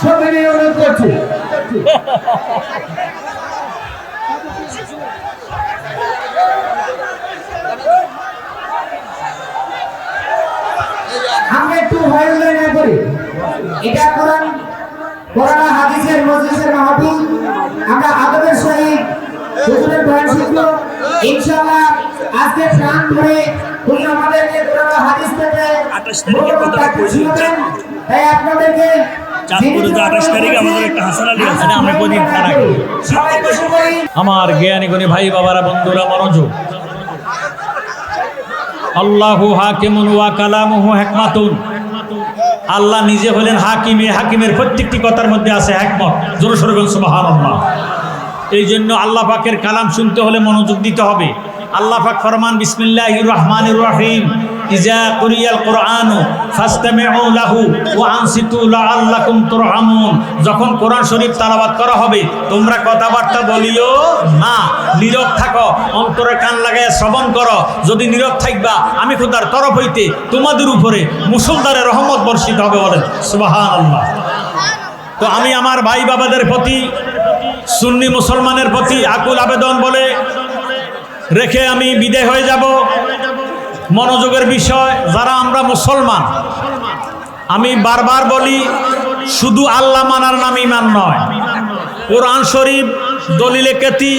সবিনী অনুরোধ করছি। আমরা একটু ভায়োলেন না করি, এটা কোরআন হাদিসের মজলিসের মাহফিল। আমরা আদবের সহিত হুজুরের বয়ান শিখব ইনশাআল্লাহ। আজকে প্রাণ ধরে উনি আমাদেরকে কোরআন হাদিস থেকে 28 তারিখে কথাটা কইছিলেন, তাই আপনাদেরকে চাঁদপুরে 28 তারিখে আমাদের একটা হাসান আলী আছে, আমরা কদিন তার আগে। আমার জ্ঞানী গুণী ভাই বাবারা, বন্ধুরা, মনোযোগ। আল্লাহু হাকিমুন ওয়া কালামুহু হিকমাতুন। আল্লাহ নিজে হলেন হাকিম, এই হাকিমের প্রত্যেকটি কথার মধ্যে আছে হিকমত। জোরে সোরে বলুন সুবহানাল্লাহ। এই জন্য আল্লাহ পাকের কালাম শুনতে হলে মনোযোগ দিতে হবে। আল্লাহ পাক ফরমান বিসমিল্লাহির রহমানির রহিম, ইজা কুরিয়াল কুরআনু ফাসতামিউ লাহু ওয়া আনসিতু লাআল্লাকুম তুরহামুন। যখন কোরআন শরীফ তেলাওয়াত করা হবে তোমরা কথাবার্তা বলিও না, নীরব থাকো, অন্তরে কান লাগায় শ্রবণ করো। যদি নীরব থাকবা আমি খোদার তরফ হইতে তোমাদের উপরে মুসলধারে রহমত বর্ষিত হবে। বলেন সুবহানাল্লাহ। তো আমি আমার ভাই বাবাদের প্রতি, সুন্নি মুসলমানের প্রতি আকুল আবেদন বলে রেখে আমি বিদায় হয়ে যাব। মনোযোগের বিষয়, যারা আমরা মুসলমান, আমি বারবার বলি শুধু আল্লাহ মানার নাম ঈমান নয়। কোরআন শরীফ দলিলে কেতি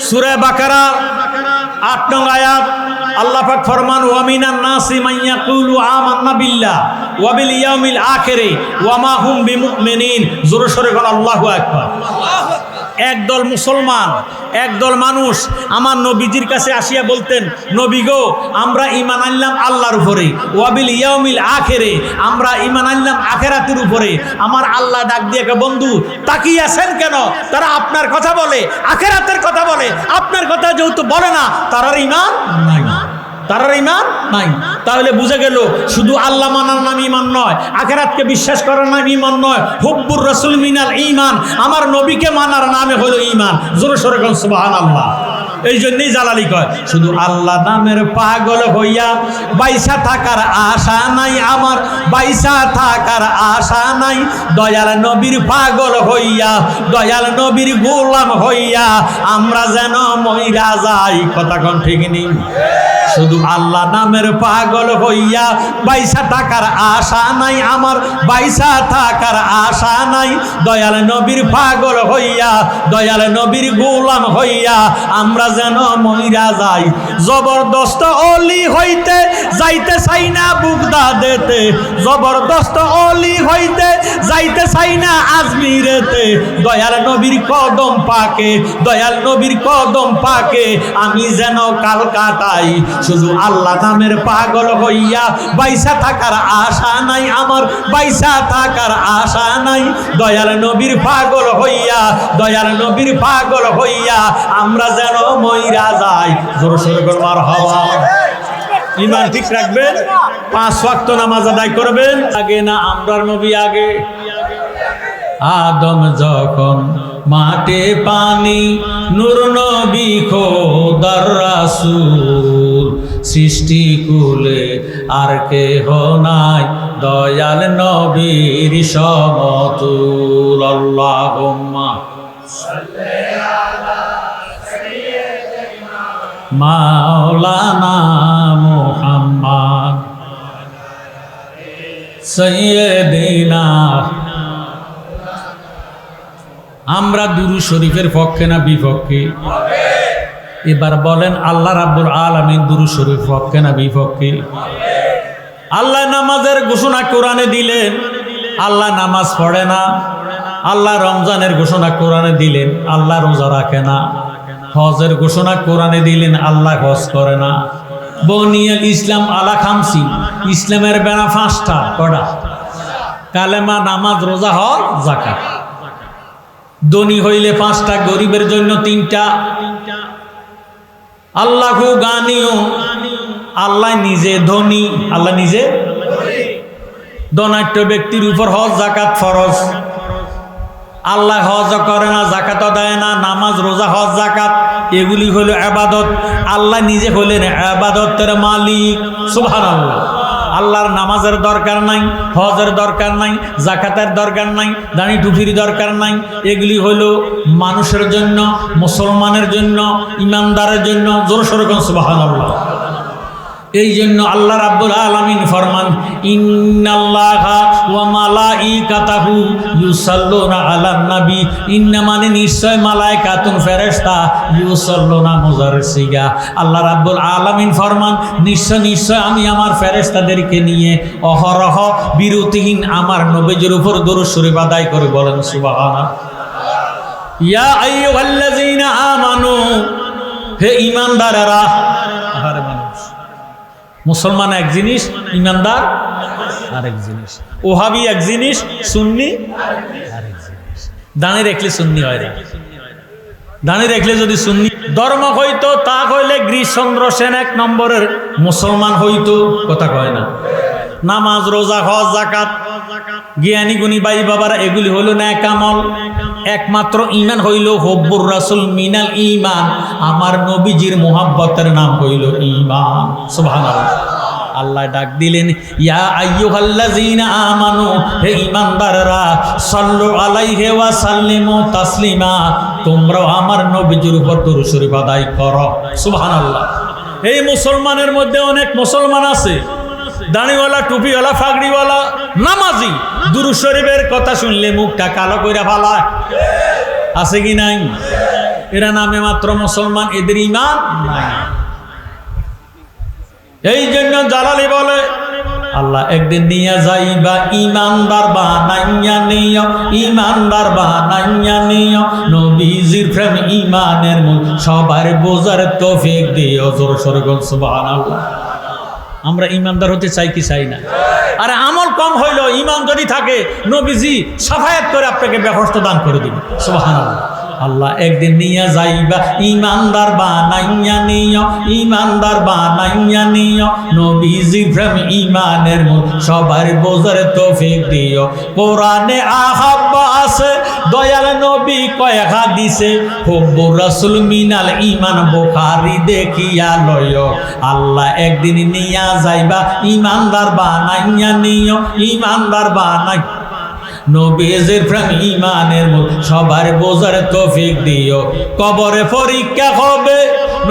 সূরা বাকারা ৮ নং আয়াত, আল্লাহ পাক ফরমান ওয়া মিনান নাসি মান ইয়াকুলু আমান্না বিল্লাহ ওয়া বিল ইয়াউমিল আখির ওয়া মা হুম বিমুমিনিন। জোরে সোরে বলেন আল্লাহু আকবার। একদল মুসলমান, একদল মানুষ আমার নবীজির কাছে আসিয়া বলতেন, নবী গো, আমরা ঈমান আনলাম আল্লাহর উপরে, ওয়াবিল ইয়াউমিল আখিরে, আমরা ঈমান আনলাম আখিরাতের উপরে। আমার আল্লাহ ডাক দিয়ে কে, বন্ধু তাকিয়ে আছেন কেন? তারা আপনার কথা বলে, আখিরাতের কথা বলে, আপনার কথা যেহেতু বলে না তারার ঈমান নাই, তারার ঈমান নাই। তাহলে বুঝে গেল শুধু আল্লাহ মানার নাম ঈমান নয়, আখিরাতকে বিশ্বাস করার নাম ঈমান নয়। হুব্বুর রাসূল মিনাল ঈমান, আমার নবীকে মানার নামে হলো ঈমান। জোরে সোরে বলেন সুবহানাল্লাহ। এই জন্যই জালালি কয় শুধু আল্লাহ নামের পাগল হইয়া বাইসা থাকার আশা নাই আমার, বাইসা থাকার আশা নাই। দয়াল নবীর পাগল হইয়া, দয়াল নবীর গোলাম হইয়া আমরা যেন মইরা যাই। কথা কোন ঠিক নেই? শুধু আল্লাহ নামের পাগল হইয়া বাইসা থাকার আশা নাই আমার, বাইসা থাকার আশা নাই। দয়াল নবীর পাগল হইয়া, দয়াল নবীর গোলাম হইয়া আমরা যেন মইরা যাই। জবরদস্ত অলি হইতে যাইতে চাই না বুগদাদেতে, জবরদস্ত অলি হইতে যাইতে চাই না আজমিরেতে। দয়াল নবীর কদম পাকে, দয়াল নবীর কদম পাকে আমি যেন কালকাটাই। শুধু আল্লাহ নামের পাগল হইয়া বাইসা থাকার আশা নাই আমার, বাইসা থাকার আশা নাই। দয়াল নবীর পাগল হইয়া, দয়াল নবীর পাগল হইয়া আমরা যেন মইরা যাই। জোরে সোরে বলেন মারহাবা। ঈমান ঠিক রাখবেন, 5 ওয়াক্ত নামাজ আদায় করবেন। আগে না আমরার নবী আগে? আদম যখন মাঠে পানি, নূর নবী খোদার রাসূল, সৃষ্টি কুলে আর কেহ নাই দয়াল নবীর সমতুল। আল্লাহুম্মা সাল্লি আলা সাইয়্যিদিনা মাওলানা মুহাম্মদ সাইয়্যিদিনা। আমরা দুরূদ শরীফের পক্ষে না বিপক্ষে? এবার বলেন আল্লাহ রাব্বুল আলামিন দুরূদ শরীফ পক্ষে না বিপক্ষে? আল্লাহ নামাজের ঘোষণা কোরআনে দিলেন, আল্লাহ নামাজ পড়ে না। আল্লাহ রমজানের ঘোষণা কোরআনে দিলেন, আল্লাহ রোজা রাখে না। হজের ঘোষণা কোরআনে দিলেন, আল্লাহ হজ করে না। বনিয়াল ইসলাম আলা খামসি, ইসলামের বেড়া 5টা। কটা? কালেমা, নামাজ, রোজা, হজ, যাকাত। ধনী হইলে 5টা, গরিবের জন্য 3টা। আল্লাহু গানিও, আল্লাহ নিজে ধনী, আল্লাহ নিজে ধনাঢ্য ব্যক্তির উপর হজ যাকাত ফরজ। আল্লাহ হজ করে না, যাকাতও দেয় না। নামাজ, রোজা, হজ, যাকাত এগুলি হলো ইবাদত। আল্লাহ নিজে হলেন ইবাদতের মালিক। সুবহানাল্লাহ। আল্লাহর নামাজের দরকার নাই, হজের দরকার নাই, জাকাতের দরকার নাই, দাড়ি টুপির দরকার নাই। এগুলি হলো মানুষের জন্য, মুসলমানের জন্য, ইমানদারের জন্য। জোরে সোরে কোন সুবহানাল্লাহ। এই জন্য আল্লাহ রাব্বুল আলামিন ফরমান, ইন্নাল্লাহা ওয়া মালাইকাতাহু ইউসাল্লুনা আলান নবী। ইন্না মানে নিশ্চয়, মালায়েকাতুন ফেরেশতা, ইউসাল্লুনা মুজারের সিগা। আল্লাহ রাব্বুল আলামিন ফরমান, নিশ্চয় আমি আমার ফেরেশতাদেরকে নিয়ে অহরহ বিরতিহীন আমার নবীর উপর দরুদ শরীফ আদায় করে। বলেন সুবহানাল্লাহ। ইয়া আইয়ুহাল্লাযীনা আমানু, হে ঈমানদারেরা। আরে মানুষ, মুসলমান এক জিনিস, ইমানদার আরেক জিনিস, ওহাবি এক জিনিস, সুন্নি আরেক জিনিস। দাঁড়ি রাখলে সুন্নি হয় রে, দাঁড়ি রাখলে যদি সুন্নি ধর্ম হইতো, তা হইলে গিরিশচন্দ্র সেন এক নম্বরের মুসলমান হইতো। কথা কয় না? নামাজ, রোজা, হজ, যাকাত, জ্ঞানী গুণী বাই বাবারা, এগুলি হইল নেক আমল। একমাত্র ঈমান হইল হুব্বুর রাসূল মিনাল ঈমান, আমার নবীজির মুহাব্বতের নাম হইল ঈমান। সুবহানাল্লাহ। আল্লাহ ডাক দিলেন, ইয়া আইয়ুহাল্লাযীনা আমানু, হে ঈমানদাররা, সাল্লু আলাইহি ওয়া সাল্লিমু তাসলিমা, তোমরাও আমার নবীজির উপর দরুদ শরীফ আদায় করো। সুবহানাল্লাহ। এই মুসলমানের মধ্যে অনেক মুসলমান আছে, দাড়িওয়ালা, টুপিওয়ালা, ফাগড়িওয়ালা, নামাজি, দুরূদ শরীফের কথা শুনলে মুখটা কালো কইরা ফালায়। আছে কি নাই? এরা নামে মাত্র মুসলমান, এদের ঈমান নাই। এই জন্য জালালি বলে, আল্লাহ একদিন নিয়ে যাইবা ঈমানদার বানাইয়া নিও, ঈমানদার বানাইয়া নিও, নবীজির প্রেম ঈমানের মূল, সবার বোঝার তৌফিক দিও। জোরে সোরে বল সুবহানাল্লাহ। আমরা ইমানদার হতে চাই কি চাই না? আরে আমল কম হইলো, ইমান যদি থাকে, নবীজি সাফায়াত করে আপনাকে ব্যবস্থা দান করে দিবে। সুবহানাল্লাহ। আল্লাহ একদিন নিয়ে যাইবা ঈমানদার বানাইয়া নিও, ঈমানদার বানাইয়া নিও, নবীজির প্রেম ঈমানের মূল, সবার বোঝার তৌফিক দিও। কোরআনে আহাব্বা আছে, দয়াল নবী কয়েক হাদিসে, হুব্বুর রাসূল মিনাল ঈমান, বুখারী দেখিয়া লয়। আল্লাহ একদিন নিয়া যাইবা ঈমানদার বানাইয়া নিও, ঈমানদার বানাই, নবীজির প্রেম ঈমানের মূল, সবার বোঝার তৌফিক দিও। কবরে পরীক্ষা হবে,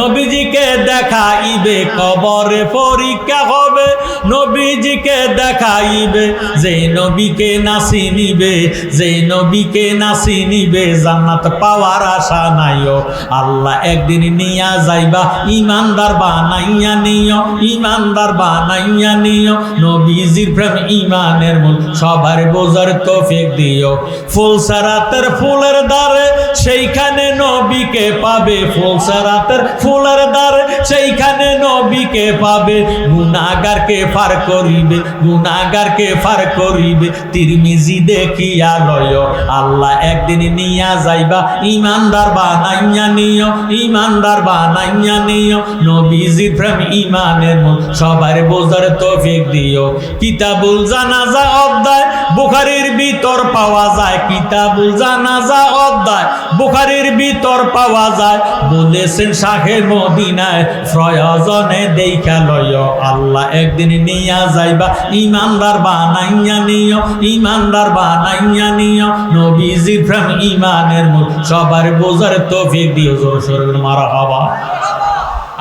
নবীজিকে দেখাইবে, কবরে পরীক্ষা হবে, নবীজিকে দেখাইবে। যে নবীকে নাসি নিবে, যে নবীকে নাসি নিবে, জান্নাত পাওয়ার আশা নাইও। আল্লাহ একদিন নিয়া যাইবা ঈমানদার বানাইয়া নিও, ঈমানদার বানাইয়া নিও, নবীজির প্রেম ঈমানের মূল, সবার বোঝার তৌফিক দিও। ফুলসারাতের ফুলের দ্বারে, সেইখানে নবীকে পাবে, ফুলসারাতের ফুলের দ্বারে, সেইখানে নবীকে পাবে। গুনাহগারকে পার করিবে, গুনাহগারকে পার করিবে, তিরমিজি দেখিয়া লয়। আল্লাহ একদিন নিয়া যাইবা ঈমানদার বানাইয়া নিও, ঈমানদার বানাইয়া নিও, নবীজির প্রেম ঈমানের মূল, সবার বোঝার তৌফিক দিও। কিতাবুল জানাজা অধ্যায় বুখারীর ভিতর পাওয়া যায়, কিতাবুল জানাজা অধ্যায় বুখারীর ভিতর পাওয়া যায়। বলেছেন শাহে মদিনায়, প্রয়োজনে দেখা লয়। আল্লাহ একদিন নিয়া যাইবা ঈমানদার বানাইয়া নিও, ঈমানদার বানাইয়া নিও, নবীজির প্রেম ঈমানের মূল, সবার বোঝার তৌফিক দিও। জোরে সোরে মারহাবা।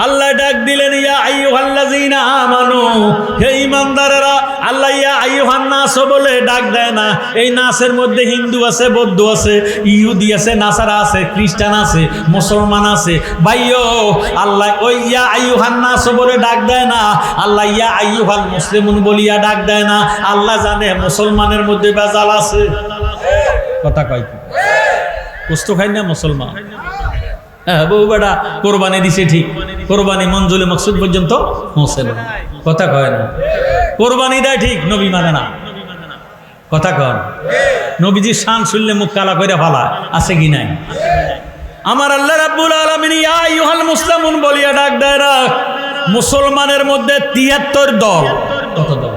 আল্লাহ ডাক দিলেন, ইয়া আইয়ুহাল্লাযীনা আমানু, হে ঈমানদারেরা। আল্লাহ ইয়া আইয়ুহান নাস বলে ডাক দেয় না। এই নাসের মধ্যে হিন্দু আছে, বৌদ্ধ আছে, ইহুদি আছে, নাসারা আছে, খ্রিস্টান আছে, মুসলমান আছে। ভাইও, আল্লাহ ওই ইয়া আইয়ুহান নাস বলে ডাক দেয় না। আল্লাহ ইয়া আইয়ুহাল মুসলিমুন বলিয়া ডাক দেয় না। আল্লাহ জানে মুসলমানের মধ্যে বেজাল আছে। কথা কয় কি? কষ্ট খাই না মুসলমান? হ্যাঁ, বউ বেটা কোরবানি দিছে ঠিক, কোরবানি মঞ্জুলে মকসুদ পর্যন্ত পৌঁছে না। কথা কয় না? কোরবানি দেয় ঠিক, নবী মানে না। কথা কন? নবীজির শান শুনলে মুখ কালা করে ফালা। আছে কি নাই? আমার আল্লাহ রাব্বুল আলামিন ইয়া আইয়ুহাল মুসলিমুন বলিয়া ডাক দেয় না। মুসলমানের মধ্যে ৭৩ দল। কত দল?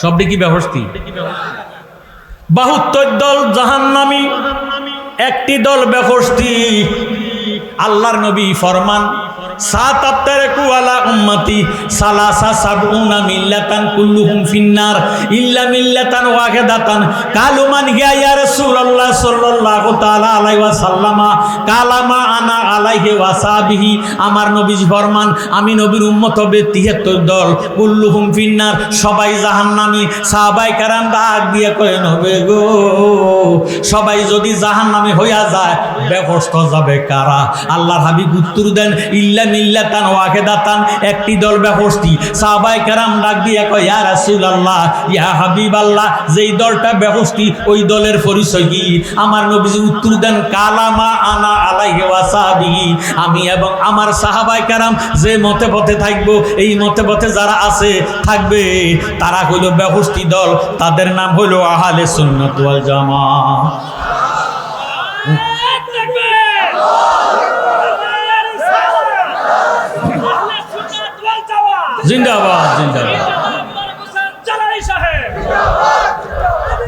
সবটি কি ব্যবস্থি? ৭২ দল জাহান্নামী, একটি দল বেফরস্তি। আল্লাহর নবী ফরমান, সাত আফতারাকু আলা উম্মতি সালাসা সাবউনা মিল্লাতান কুল্লুহুম ফিন্নার ইল্লা মিল্লাতান ওয়াহিদাতান কালু মান হিয়া ইয়া রাসূলুল্লাহ সাল্লাল্লাহু তাআলা আলাইহি ওয়াসাল্লামা কালামা আনা আলাইহি ওয়াসাবিহি আমার নবীজি ফরমান আমি নবীর উম্মত হবে 73 দল কুল্লুহুম ফিন্নার সবাই জাহান্নামী সাহাবায়ে কেরাম ডাক দিয়ে কয় নবী গো সবাই যদি জাহান্নামী হইয়া যায় বেহেশত যাবে কারা আল্লাহর হাবিব উত্তর দেন ইল্লা মিল্লাতান ওয়াহিদাতান একটি দল বেহেশতি সাহাবায়ে কেরাম ডাক দিয়ে কয় ইয়া রাসূলুল্লাহ ইয়া হাবিবাল্লাহ যেই দলটা বেহেশতি ওই দলের পরিচয় কি আমার নবীজি উত্তর দেন কালামা আনা আলাইহি ওয়াসাবিহি আমি এবং আমার সাহাবায়ে কেরাম যে মতে পথে থাকবো এই মতে পথে যারা আছে থাকবে তারা হলো বেহেশতি দল তাদের নাম হলো আহলে সুন্নাত ওয়াল জামাত জিন্দাবাদ জিন্দাবাদ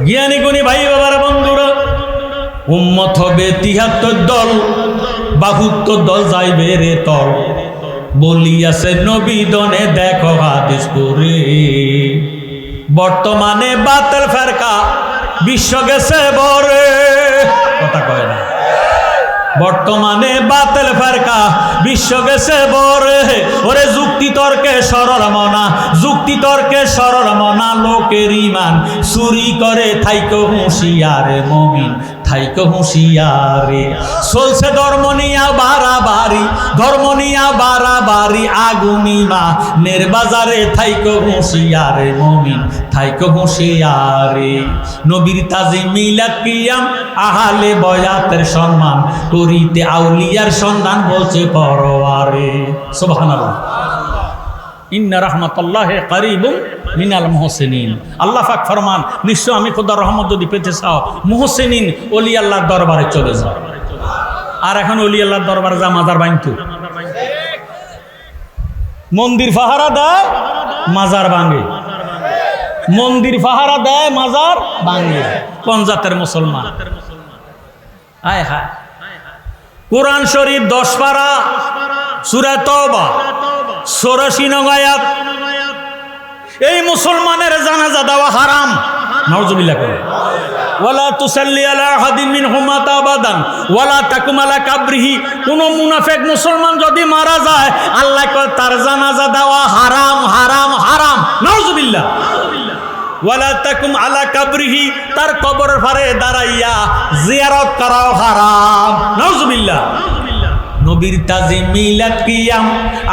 জ্ঞানী গুণী ভাই বাবার বন্ধুরা উম্মত হবে 73 দল 72 দল যাইবে রে তল বলিয়াছে নবী দনে দেখো হাদিস করে বর্তমানে বাতিল ফেরকা বিশ্ব গেছে বরে কথা কয় না বর্তমানে বাতিল ফেরকা বিশ্ব গেছে বরে ওরে যুক্তি তর্কে সরল মনা লোকের ইমান চুরি করে থাইকো হুঁশিয়ারে মুমিন থাইকো হুঁশিয়ারে চলছে ধর্ম নিয়া বাড়াবাড়ি আগুনিমা নেরবাজারে থাইকো হুঁশিয়ারে মুমিন থাইকো হুঁশিয়ারে নবীর তাজিম মিলাদ কিয়াম আহলে বয়াতের সম্মান করিতে আউলিয়ার সন্ধান বলছে পরওয়ারে সুবহানাল্লাহ ইন্না রাহমাতাল্লাহি কারীবুম মিনাল মুহসিনিন আল্লাহ পাক ফরমান নিশ্চয় আমি খোদার রহমত যদি পেতে চাও মুহসিনিন ওলি আল্লাহর দরবারে চলে যাও আর এখন ওলি আল্লাহর দরবারে যা মাজার ভাঙতো মন্দির পাহারা দেয় মাজার ভাঙে মন্দির পাহারা দেয় মাজার ভাঙে কোন জাতের মুসলমান আয় হায় কুরআন শরীফ 10 পারা সূরা তওবা 84 নং আয়াত এই মুসলমানের জানাজা দেওয়া হারাম নাউজুবিল্লাহ করে ওয়ালা তুসাল্লি আলা আহাদিন মিনহুম মাতা আবাদান ওয়ালা তাকুম আলা কাবরিহি কোন মুনাফিক মুসলমান যদি মারা যায় আল্লাহ কয় তার জানাজা দেওয়া হারাম হারাম হারাম নাউজুবিল্লাহ ওয়ালা তাকুম আলা কাবরিহি তার কবরের পারে দাঁড়াইয়া জিয়ারত করাও হারাম নাউজুবিল্লাহ নবীর তাজিম মিলাদ কিয়াম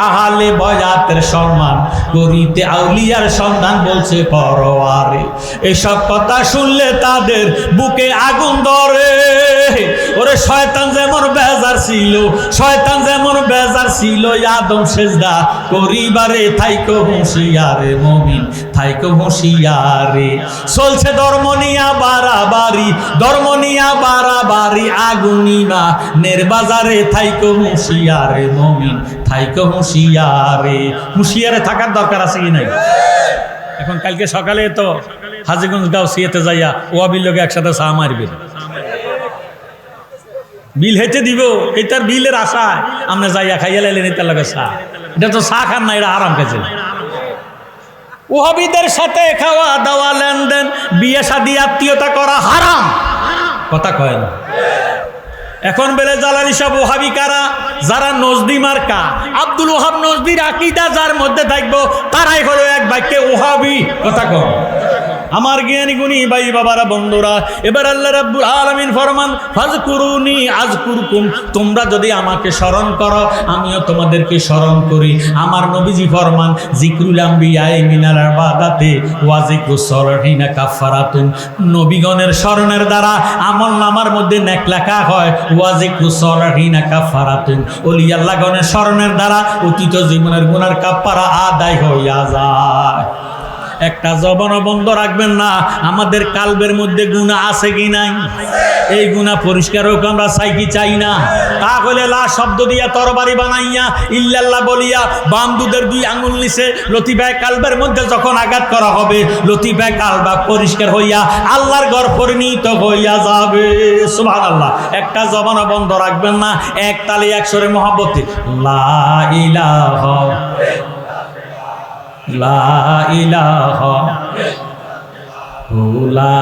আহলে বয়াতের সম্মান করিতে আউলিয়ার সন্ধান বলছে পরওয়ারে এসব কথা শুনলে তাদের বুকে আগুন ধরে ওরে শয়তান যেমন বেজার ছিল আদম সেজদা করিবারে থাইকো হুঁশিয়ারে মুমিন থাইকো হুঁশিয়ারে চলছে ধর্ম নিয়া বাড়াবাড়ি আগুনিমা নেরবাজারে থাইকো হুঁশিয়ারে মুমিন থাইকো হুঁশিয়ারে থাকার দরকার আছে কি নাই এখন কালকে সকালে তো হাজীগঞ্জ গাঁও সিয়েতে যাইয়া ওয়াবির লোকে একসাথে চা মারবে বিল হেঁটে দিব এটার বিলের আশায় আমরা যাইয়া খাইয়া লাইলেন এটার লগে চা এটা তো চা খান না এটা আরাম খেয়েছে ওহাবিদের সাথে খাওয়া দাওয়া লেনদেন বিয়ে শাদী আত্মীয়তা করা হারাম কথা কয় না এখন বেলে জালালি সাহেব ওহাবি কারা যারা নজদি মার্কা আব্দুল ওহাব নজদির আকীদা যার মধ্যে থাকবো তারাই হলো এক বাক্যে ওহাবি কথা কয় আমার জ্ঞানী গুণী ভাই বাবারা বন্ধুরা এবার আল্লাহ রাব্বুল আলামিন ফরমান ফাজকুরুনি আযকুরকুম তোমরা যদি আমাকে স্মরণ করো আমিও তোমাদেরকে স্মরণ করি আমার নবীজি ফরমান যিকরুল আম্বিয়া মিনাল ইবাদাতে ওয়া যিকরুস সালিহিনা কাফারাতুন নবীগণের স্মরণের দ্বারা আমলনামার মধ্যে নেক লেখা হয় ওয়া যিকরুস সালিহিনা কাফারাতুন ওলি আল্লাহগণের স্মরণের দ্বারা অতীত জীবনের গুনার কাফারা আদায় হইয়া যায় একটা জবানও বন্ধ রাখবেন না। আমাদের কালবের মধ্যে গুনাহ আছে কি নাই? এই গুনাহ পরিষ্কার হোক, আমরা চাই কি চাই না? তাহলে লা শব্দ দিয়া তরবারি বানাইয়া ইল্লাল্লাহ বলিয়া বাম দুধের 2 আঙ্গুল নিচে লতিফায়ে কালবের মধ্যে যখন আঘাত করা হবে, লতিফায়ে কালবা পরিষ্কার হইয়া আল্লাহর ঘর পরিণত হইয়া যাবে। সুবহানাল্লাহ। একটা জবানও বন্ধ রাখবেন না। এক তালে এক সুরে মহব্বতে লা ইলাহা লা ইলাহা লা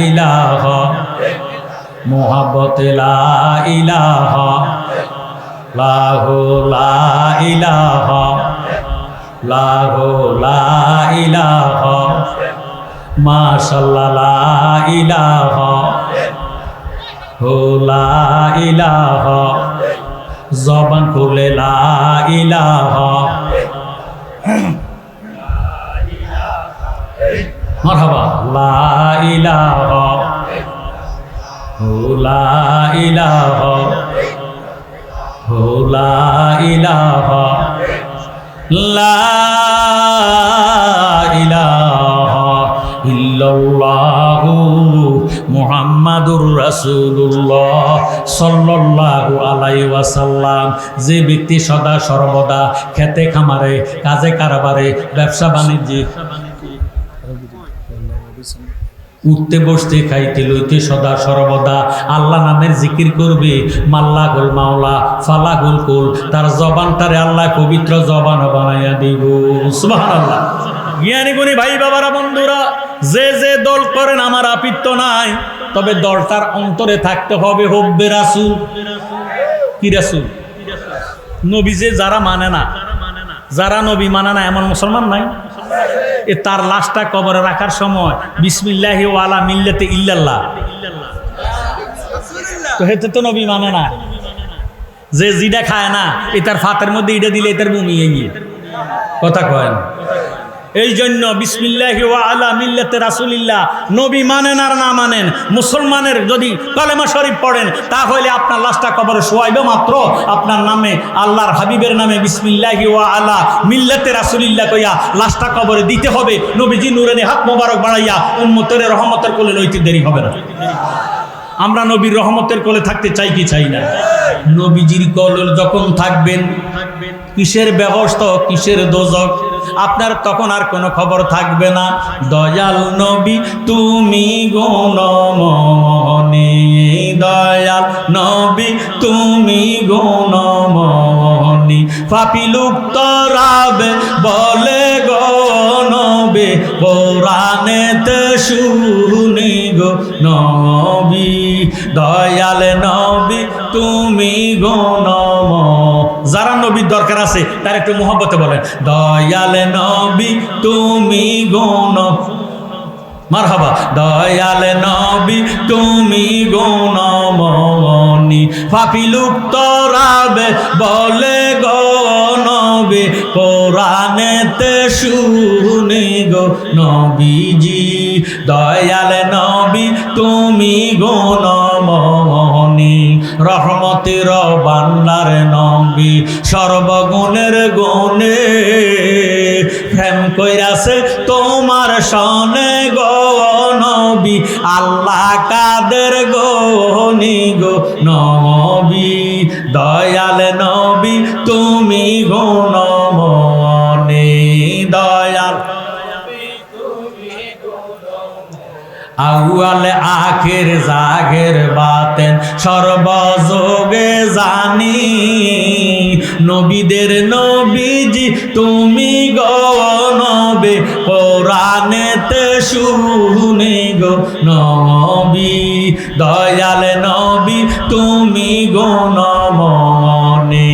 ইলাহা মোহাব্বতে লা ইলাহা লাহু লা ইলাহা লাহু লা ইলাহা মাশাআল্লাহ লা ইলাহা হু লা ইলাহা জবান খুলে লা ইলাহা মারহাবা লা ইলাহা হু লা ইলাহা হু লা ইলাহা লা ইলাহা ইল্লাল্লাহু মুহাম্মাদুর রাসূলুল্লাহ সাল্লাল্লাহু আলাইহি ওয়াসাল্লাম। যে ব্যক্তি সদা সর্বদা খেতে খামারে কাজে কারবারে ব্যবসা বাণিজ্যে উঠতে বসতে খাইতে লইতে সদা সর্বদা আল্লাহ নামের জিকির করবে, মাল্লাহুল মাওলা ফালাহুল কুল, তার জবানটারে আল্লাহ পবিত্র জবান বানাইয়া দিব। সুবহানাল্লাহ। জ্ঞানী গুণী ভাই বাবারা বন্ধুরা, যে যে দল করেন আমার আপত্তি নাই, তবে দলটার অন্তরে থাকতে হবে হব্বে রাসূল। কি রাসূল? নবী যে যারা মানে না, যারা নবী মানে না এমন মুসলমান নাই। এ তার লাশটা কবরে রাখার সময় বিসমিল্লাহি ওয়া আলা মিল্লাতি ইল্লাল্লাহ, তো হেতে তো নবী মানে না। যে জিডা খায় না, এ তার ফাতের মধ্যে ইডা দিলে এটার বমি গিয়ে কথা কয় না। এই জন্য বিসমিল্লাহি ওয়া আলা মিল্লাতি রাসূলিল্লাহ নবী মানেন আর না মানেন, মুসলমানের যদি কালেমা শরীফ পড়েন, তাহলে আপনার লাশটা কবরে শোয়াইবে মাত্র আপনার নামে আল্লাহর হাবিবের নামে বিসমিল্লাহি ওয়া আলা মিল্লাতি রাসূলিল্লাহ কইয়া লাশটা কবরে দিতে হবে। নবীজি নূরানি হাত মোবারক বাড়াইয়া উম্মতের রহমতের কোলে লইতে দেরি হবে না। আমরা নবীর রহমতের কোলে থাকতে চাই কি চাই না? নবীজির কোলে যখন থাকবেন, কিসের ব্যবস্থা কিসের দোজক আপনার তখন আর কোনো খবর থাকবে না। দয়াল নবী তুমি গুণমনি, দয়াল নবী তুমি গুণমনি, পাপী লুপ্ত রাবে বলে গো নবী, কোরআনেতে শুনি গো নবী, দয়াল নবী তুমি গুণম। যারা নবীর দরকার আছে তার একটু মোহব্বতে বলেন দয়াল নবী তুমি গুণ, মারহাবা, দয়াল নবী তুমি গুণমনি, পাপী লুপ্ত রাবে বলে গো নবী, কোরআনেতে শুনি গো নবীজি, দয়াল নবী তুমি গুণমনি, রহমতের ভান্ডার নবী সর্বগুণের গুণে, প্রেম কইরাছে তোমার সনে গো নবী, আল্লাহ কাদের গনি গো নবী, দয়াল নবী তুমি গুণমনি, দয়াল আউয়াল আখের জাগের বাতেন সর্বযোগে জানি, নবীদের নবীজি তুমি গো নবী, কোরআনেতে শুনি গো নবী, দয়াল নবী তুমি গুণমনি,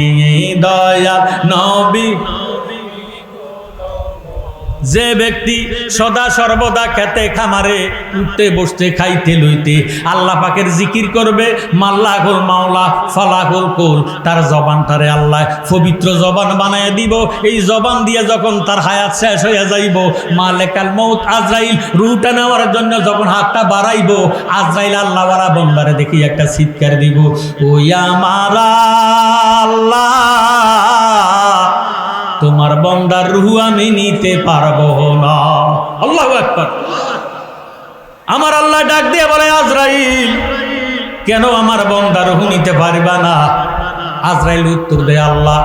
দয়াল নবী। যে ব্যক্তি সদা সর্বদা খেতে খামারে উঠতে বসতে খাইতে লইতে আল্লাহ পাকের জিকির করবে, মাল্লাহুল মাওলা ফালাহুল কুল, তার জবানটারে আল্লাহ পবিত্র জবান বানায় দিব। এই জবান দিয়ে যখন তার হায়াত শেষ হয়ে যাইব, মালেকাল মউত আজরাইল রূহটা নেওয়ার জন্য যখন হাতটা বাড়াইব, আজরাইল আল্লাহওয়ালা বন্দারে দেখি একটা চিৎকার দিব, ওই আমার আল্লাহ তোমার তোমার বন্দার রূহ আমি নিতে পারবো না। আল্লাহু আকবার। আমার আল্লাহ ডাক দিয়ে বলে, আজরাইল কেন আমার বন্দার রূহ নিতে পারবা না? আজরাইল উত্তর দেয়, আল্লাহ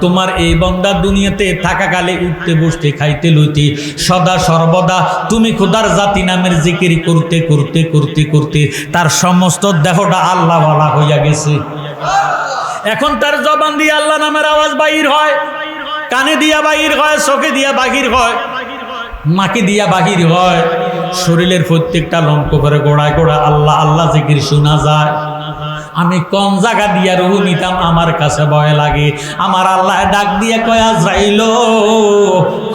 তোমার এই বন্দা দুনিয়াতে থাকাকালে উঠতে বসতে খাইতে লইতে সদা সর্বদা তুমি খোদার জাতি নামের জিকির করতে করতে করতে করতে তার সমস্ত দেহটা আল্লাহ ওয়ালা হইয়া গেছে। এখন তার জবান দিয়ে আল্লাহ নামের আওয়াজ বাহির হয়, কানে দিয়া বাহির হয়, চোখে দিয়া বাহির হয়, নাকে দিয়া বাহির হয়, শরীরের প্রত্যেকটা লঙ্ক করে গোড়ায় গোড়া আল্লাহ আল্লাহ জিকির শোনা যায়। আমি কোন জায়গা দিয়া রূহ নিতাম আমার কাছে ভয় লাগে। আমার আল্লাহ ডাক দিয়ে কয়, আজরাইল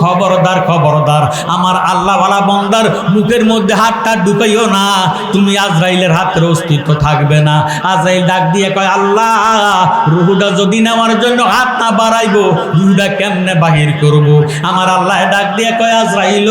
খবরদার খবরদার, আমার আল্লাহওয়ালা বন্দার মুখের মধ্যে হাতটা ঢুকাইও না, তুমি আজরাইলের হাতের অস্তিত্ব থাকবে না। আজরাইল ডাক দিয়ে কয়, আল্লাহ রূহটা যদি নেওয়ার জন্য হাত না বাড়াইবো রূহটা কেমনে বাহির করব? আমার আল্লাহ ডাক দিয়ে কয়, আজরাইল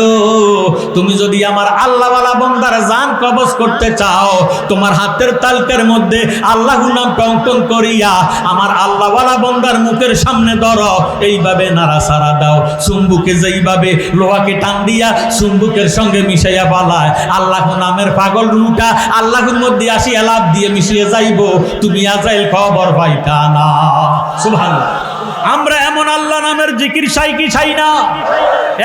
তুমি যদি আমার আল্লাহওয়ালা বন্দার জান কবজ করতে চাও, তোমার হাতের তালকার মধ্যে আল্লাহ নাম অঙ্কন করিয়া আমার আল্লাহওয়ালা বন্দার মুখের সামনে ধরো, এইভাবে নাড়াচাড়া দাও। চুম্বুকে যেইভাবে লোহাকে টান দিয়া চুম্বুকের সঙ্গে মিশাইয়া পালায়, আল্লাহ নামের পাগল রূহটা আল্লাহর মধ্যে আসিয়া লাভ দিয়ে মিশিয়ে যাইব, তুমি আজরাইল খবর পাইতা না। সুবহানাল্লাহ। আমরা এমন আল্লাহ নামের জিকির চাই কি চাই না?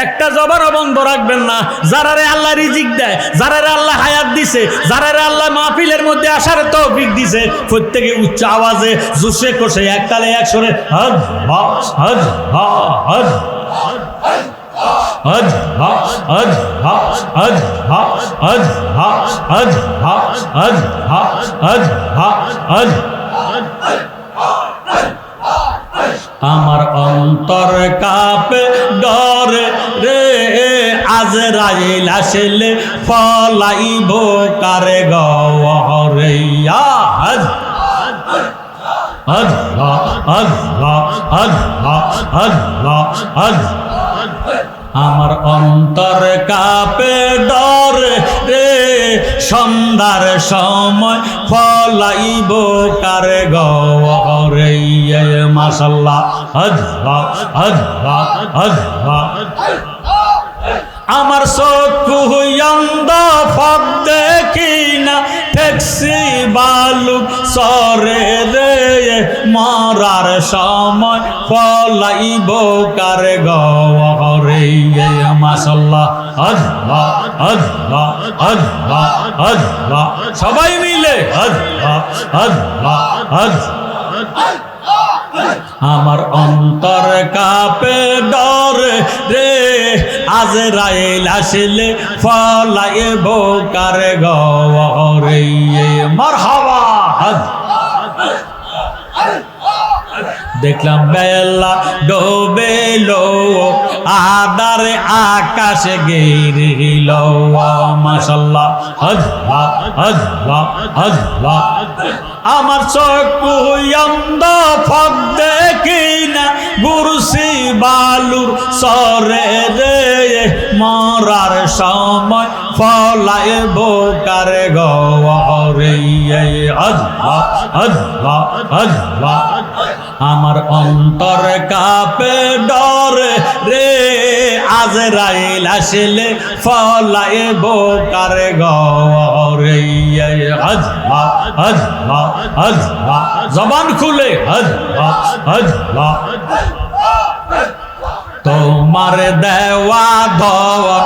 একটা জবানও বন্ধ রাখবেন না। যারারে আল্লাহ রিজিক দেয়, যারারে আল্লাহ হায়াত দিছে, যারারে আল্লাহ মাহফিলের মধ্যে আসার তৌফিক দিছে, প্রত্যেকে উচ্চ আওয়াজে জোশে কষে একতালে একসরে হজ হজ হজ হজ হজ হজ হজ হজ হজ হজ হজ হজ। আমার অন্তর কাঁপে ডরে রে, আজরাইল আসলে ফলাইব কারে গরে। হজ হজ হজ হজ হজ হজ। আমার অন্তর কাঁপে ডরে রে, সন্ধ্যার সময় ফলাইব কারে গরে। মাশাআল্লাহ। হজ হজ হজ হজ। আমার চক্ষু অন্ধ ফক দেখি না, ট্যাক্সি বালু সরে রে, মরার সময় ফলাইব কারে গরে। মাশাআল্লাহ। হজ হজ হজ হজ। সবাই মিলে হজ হজ হজ। আমার অন্তর কাঁপে ডরে রে, আজরাইল আসলে ফলাইব কারে গরে। মারহাবা। হজ। দেখলাম বেলা ডোবেলো, আদারে আকাশে গেরিল। মাশাআল্লাহ। হজ হজ হজ। আমার চক্ষু অন্ধ ফক দেখি না, গুরসি বালুর সরে রে, মরার সময় ফলাইব কারে গরে। হজ হজ হজ। আমার অন্তর কাঁপে ডরে রে, আজরাইল আসলে ফলাইব কারে গরে। হজ হজ হজ। জবান খুলে হজ হজ। তোমার দেওয়া ধন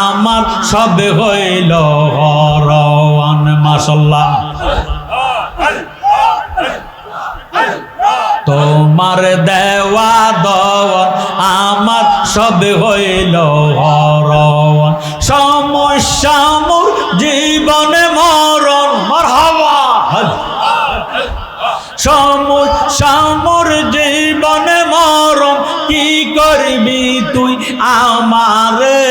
আমার সব হইল হরণ। মাশাআল্লাহ। তোমার দেওয়া দওয়ান আমার সব হইল হরণ, সমস্যা মোর জীবনে মরণ। মারহাবা। সমস্যা মোর জীবনে মরণ, কি করবি তুই আমারে,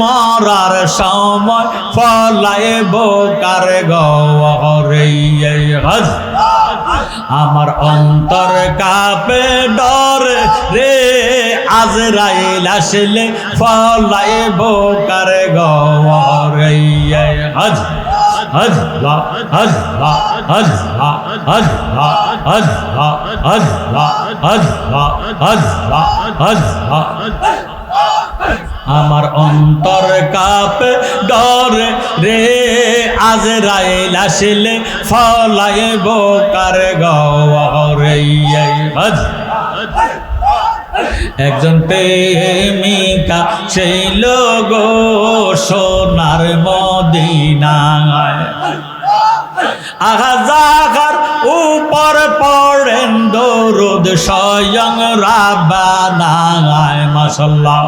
মরার সময় ফলাইব কারে গরে। হজ। আমার অন্তর কাঁপে ডরে রে, আজরাইল আসলে ফলাইব কারে গরে। হজ আল্লাহ আল্লাহ আল্লাহ আল্লাহ আল্লাহ আল্লাহ আল্লাহ আল্লাহ আল্লাহ আমার অন্তর কাঁপে ডরে রে আজরাইল আসলে ফলাইব কার গরে একজন প্রেমিকা সেই লোক সোনার মদিনায় আগাজাগার উপর পড়েন দরুদ স্বয়ং রাব্বানায় মাশাআল্লাহ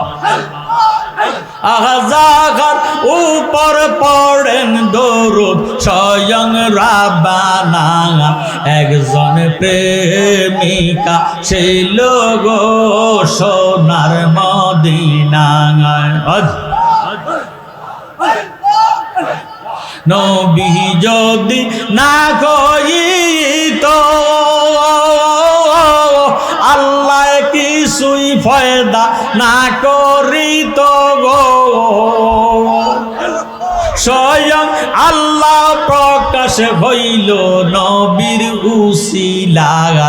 আগাজাগার উপর পড়েন দরুদ স্বয়ং রাব্বানা একজন প্রেমিকা সেই লোক সোনার মদিনায় নবী যদি না কইতো আল্লাহ কিছুই ফায়দা না করিত গো স্বয়ং আল্লাহ প্রকাশ হইল নবীর উসিলায়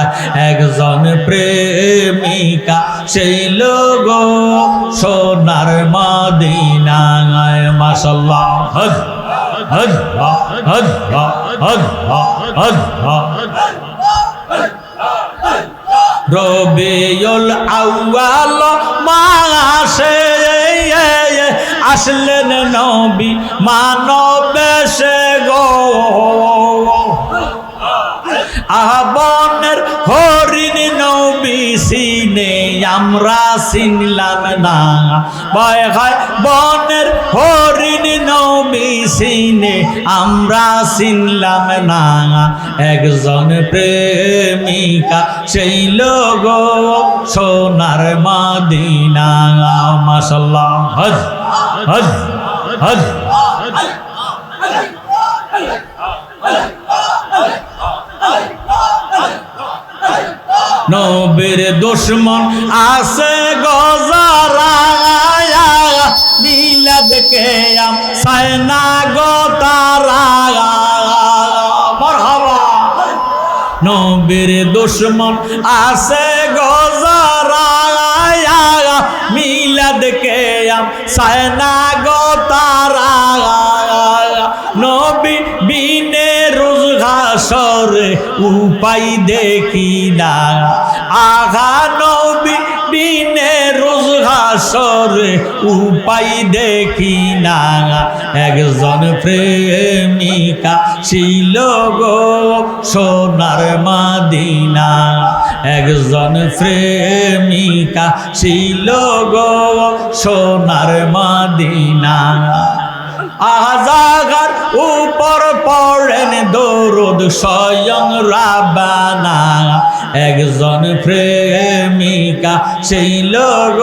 একজন প্রেমিকা সেই লোক সোনার মদিনায় মাশাআল্লাহ আল্লাহ আল্লাহ আল্লাহ আল্লাহ রবিউল আউয়াল মাসে আসলেন নবী মানব বেশে গো আহ্বানের হরিণ নবী সিনে আমরা চিনলাম না ভয় হয় বনের হরিণ নবী সিনে আমরা চিনলাম না একজন প্রেমিকা সেই লোক সোনার মদিনা মাশাআল্লাহ হজ হজ হজ নবীর দুশ্মন আছে গজারা মিলাদ কে আম সায়না গো তারা মারহাবা নবীর দুশ্মন আছে গজারা মিলাদ কে আম সায়না গো তারা নবী বিনে রোজ ঘাসরে উপায় দেখি না আগা নবী বিনে রোজ ঘাসরে উপায় দেখি না একজন প্রেমিকা ছিল গো সোনার মদিনা একজন প্রেমিকা ছিল গো সোনার মদিনা আজাগার উপর পড়েন দরুদ স্বয়ং রাব্বানা একজন প্রেমিকা সেই লোক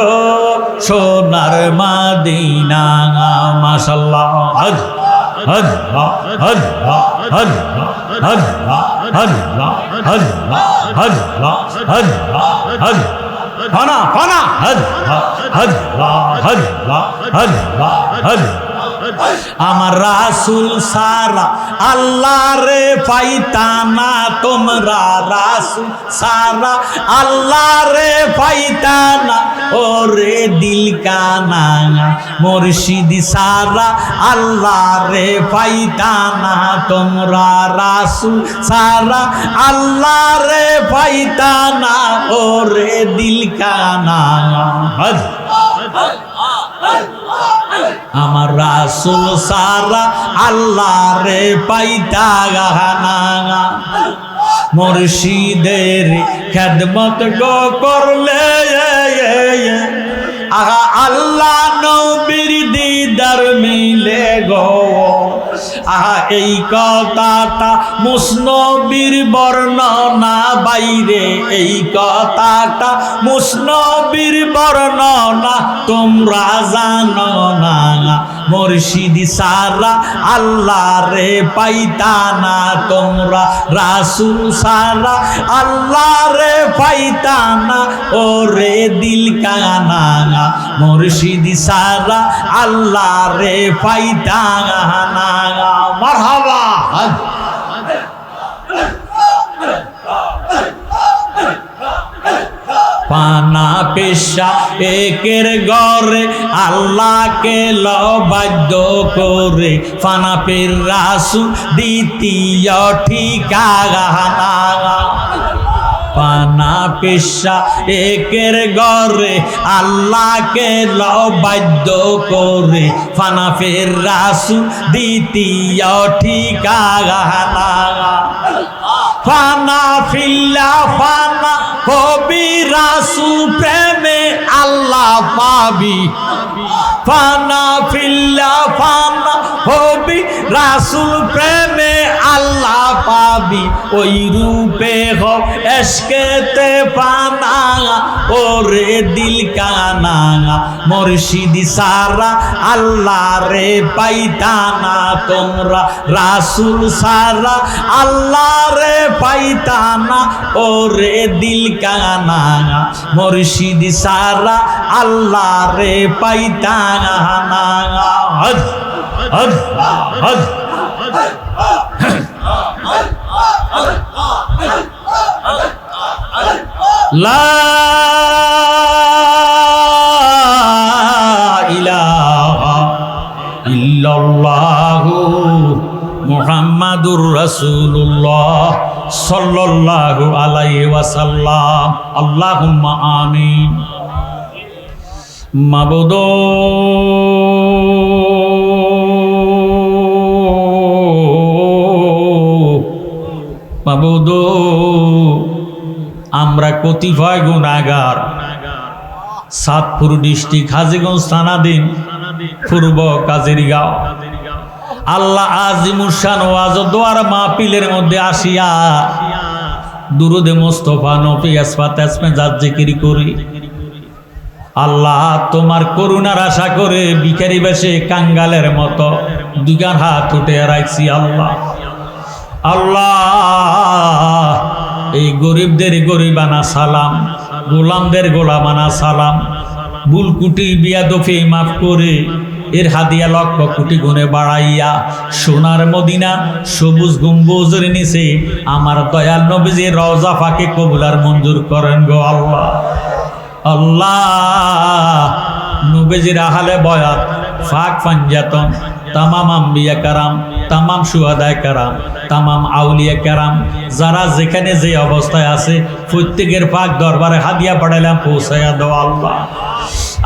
সোনার মদিনা মাশাআল্লাহ হজ হজ হজ হজ হজ হজ হজ হজ হজ হজ ফানা ফানা হজ হজ হজ হজ হজ আমার রাসূল সারা আল্লাহ রে পাইতানা তোমরা রাসূল সারা আল্লাহ রে পাইতানা ওরে দিল কানা মুর্শিদ সারা আল্লাহ রে পাইতানা তোমরা রাসূল সারা আল্লাহ রে পাইতানা ওরে দিল কানা হজ আমার রাসূল সারা আল্লাহ রে পাইতা গানা মুর্শিদের খেদমত গো করলে আহা আল্লাহ নবীর দিদার মিলে গো আহা এই কথাটা মুসনবীর বর্ণনা বাইরে এই কথাটা মুসনবীর বর্ণনা তোমরা জানো না মুর্শিদি সারা আল্লাহ রে পাইতা না তোমরা, রাসূল সারা আল্লাহ রে পাইতা না, ওরে দিল কানা মুর্শিদি সারা আল্লাহ রে পাইতা না। মারহাবা। পানা পেশা একের ঘরে আল্লাহকে লবাদ্য করে, ফানা পের রাসূল দ্বিতীয় ঠিকানা। পানা পেশা একের ঘরে আল্লাহকে লবাদ্য করে, ফানা পের রাসূল দ্বিতীয় ঠিকানা। ফানা ফিল্লা ফানা হবি রাসূল প্রেমে আল্লাহ পাবি, ফানা ফিল্লা ফানা হবি রাসূল প্রেমে আল্লাহ পাবি, ওই রূপে হো এশকেতে পানা, ওরে দিল কানা মুর্শিদি সারা আল্লাহ রে পাইতা না তোমরা, রাসূল সারা আল্লাহ রে পাইতা না, ওরে দিল কানা মুর্শিদি সারা আল্লাহ রে পাইতা না। হদ হদ হদ লা ইলাহা ইল্লাল্লাহু মুহাম্মাদুর রাসূলুল্লাহ সাল্লাল্লাহু আলাইহি ওয়াসাল্লাম। আল্লাহুম্মা আমিন। মাবুদ মাবুদ, আমরা কতিপয় গুনাহগার, সাতপুর ডিস্ট্রিক্ট হাজীগঞ্জ থানাধীন পূর্ব কাজেরিগাঁও, আল্লাহ আজিমুর শান ওয়াজ ও দোয়ার মাহফিলের মধ্যে আসিয়া দুরুদে মুস্তাফা নবী আসফাত আসমে জাত জিকির করি। আল্লাহ তোমার করুণার আশা করে ভিখারি বেশে কাঙ্গালের মতো দুগার হাত উঠে রাখছি। আল্লাহ আল্লাহ এই গরিবদের গরিবানা সালাম, গোলামদের গোলামানা সালাম, বুলকুটি বিয়াদফি মাফ করে এর হাদিয়া লক্ষ কোটি গুণে বাড়াইয়া সোনার মদিনা সবুজ গম্বুজের নিচে আমার দয়াল নবীজির রওজা পাকে কবুলার মঞ্জুর করেন গো আল্লাহ। আল্লাহ নবীজির আহলে বয়াত ফাক ফাঞ্জাতন তামাম আম্বিয়া কারাম, তামাম শুহাদায়ে কারাম, তামাম আউলিয়া কারাম, যারা যেখানে যে অবস্থায় আছে প্রত্যেকের পাক দরবারে হাদিয়া পাঠাইলাম পৌঁছাইয়া দাও আল্লাহ।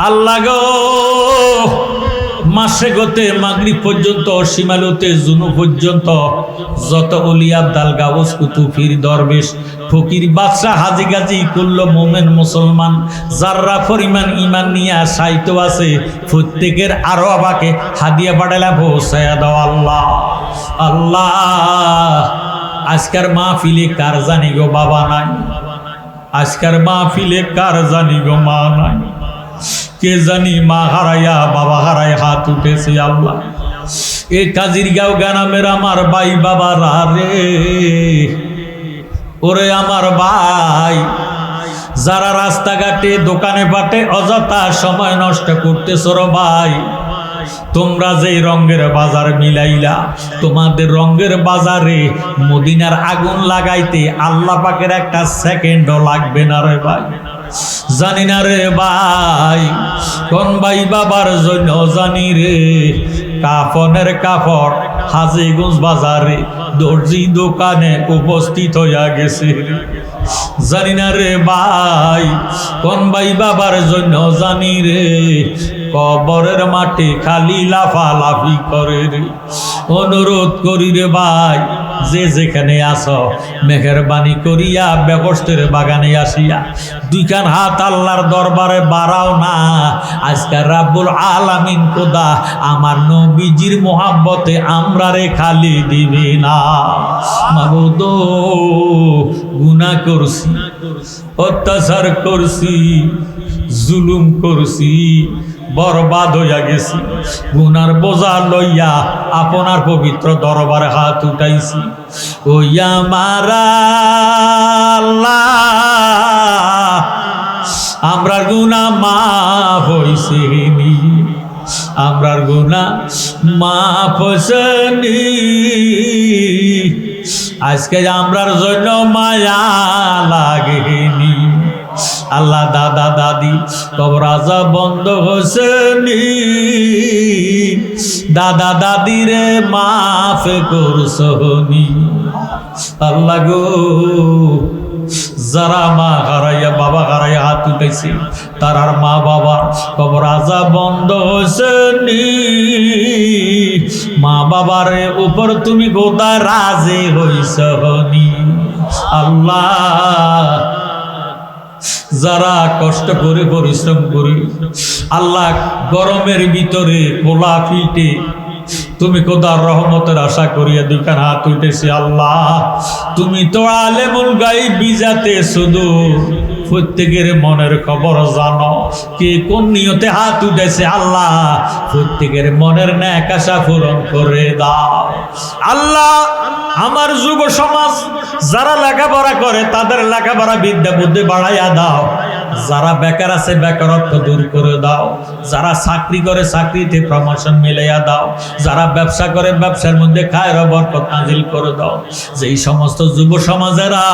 আল্লাহ গো মাসে গতে মাগরিব পর্যন্ত, সীমালতে জুনু পর্যন্ত যত ওলিয়া আব্দাল গাউস কুতুব পীর দরবেশ ফকির বাদশাহ হাজী গাজী কুল্ল মোমেন মুসলমান যারা পরিমাণ ঈমান নিয়ে সাহিত্য আছে প্রত্যেকের আরো আবাকে হাদিয়া পাঠাইলা পৌঁছায়া দাও আল্লাহ। আল্লাহ আজকের মাহফিলে কার জানি গো বাবা নাই, আজকের মাহফিলে কার জানি গো মা নাই, কে জানি মা হারাইয়া বাবা হারাই হাত উঠেছে। আল্লাহ এ কাজিরগাঁও গ্রামের আমার ভাই বাবারা রে, ওরে আমার ভাই যারা রাস্তাঘাটে দোকানে পাটে অযথা সময় নষ্ট করতেছ রে ভাই, তোমরা যে রঙের বাজার মিলাইলা, তোমাদের রঙের বাজারে মদিনার আগুন লাগাইতে আল্লাহ পাকের একটা সেকেন্ডও লাগবে না রে ভাই। জানি না রে ভাই কোন ভাই বাবার জন্য জানি রে, কাফনের কাপড় হাজীগঞ্জ বাজারে দর্জি দোকানে উপস্থিত হইয়া গেছে। জানি না রে ভাই কোন ভাই বাবার জন্য জানি রে, কবরের মাঠে খালি লাফালাফি করে রে। অনুরোধ করি রে ভাই যে যেখানে আসো মেহেরবানি করিয়া ব্যবস্থার বাগানে আসিয়া দুইখান হাত আল্লাহর দরবারে বাড়াও না। আজকে রাব্বুল আলামিন খোদা আমার নবীজির মোহাব্বতে আমরা রে খালি দিবে না। মাবুদ গুনাহ করছি, অত্যাচার করছি, জুলুম করছি, বরবাদ হইয়া গেছি, গুনার বোঝা লইয়া আপনার পবিত্র দরবারে হাত উঠাইছি। ওইয়া মারা আল্লাহ, আমরার গুনাহ মাফ হইছেনি, আমরার গুনাহ মাফ হইছেনি। আজকে আমরার জন্য মায়া লাগেনি। আল্লাহ দাদা দাদি কবর আযাব বন্ধ হইছেনি, দাদা দাদিরে মাফ করছনি। আল্লাহ গো, যারা মা হারাইয়া বাবা হারাইয়া হাত উঠাইছে তারার মা বাবা কবর আযাব বন্ধ হইছেনি। মা বাবার উপর তুমি গোদা রাজি হইছনি। আল্লাহ, যারা কষ্ট করে পরিশ্রম করে আল্লাহ গরমের ভিতরে খোলা ফিল্টে তুমি খোদার রহমতের আশা করিয়া দুখান হাত উঠেছি। আল্লাহ, তুমি তো আলেমুল গায়ব বিজাতে শুধু প্রত্যেকের মনের খবর জানো, কে কোন নিয়তে হাত উঠেছে। আল্লাহ, প্রত্যেকের মনের ন্যাক আশা পূরণ করে দাও। আল্লাহ, আমার যুব সমাজ যারা লেখাপড়া করে তাদের লেখাপড়া বিদ্যা বুদ্ধি বাড়াইয়া দাও। যারা বেকার আছে বেকারত্ব দূর করে দাও। যারা চাকরি করে চাকরিতে প্রমোশন মিলাইয়া দাও। যারা ব্যবসা করে ব্যবসার মধ্যে খায়ের বরকত নাজিল করে দাও। যেই সমস্ত যুব সমাজেরা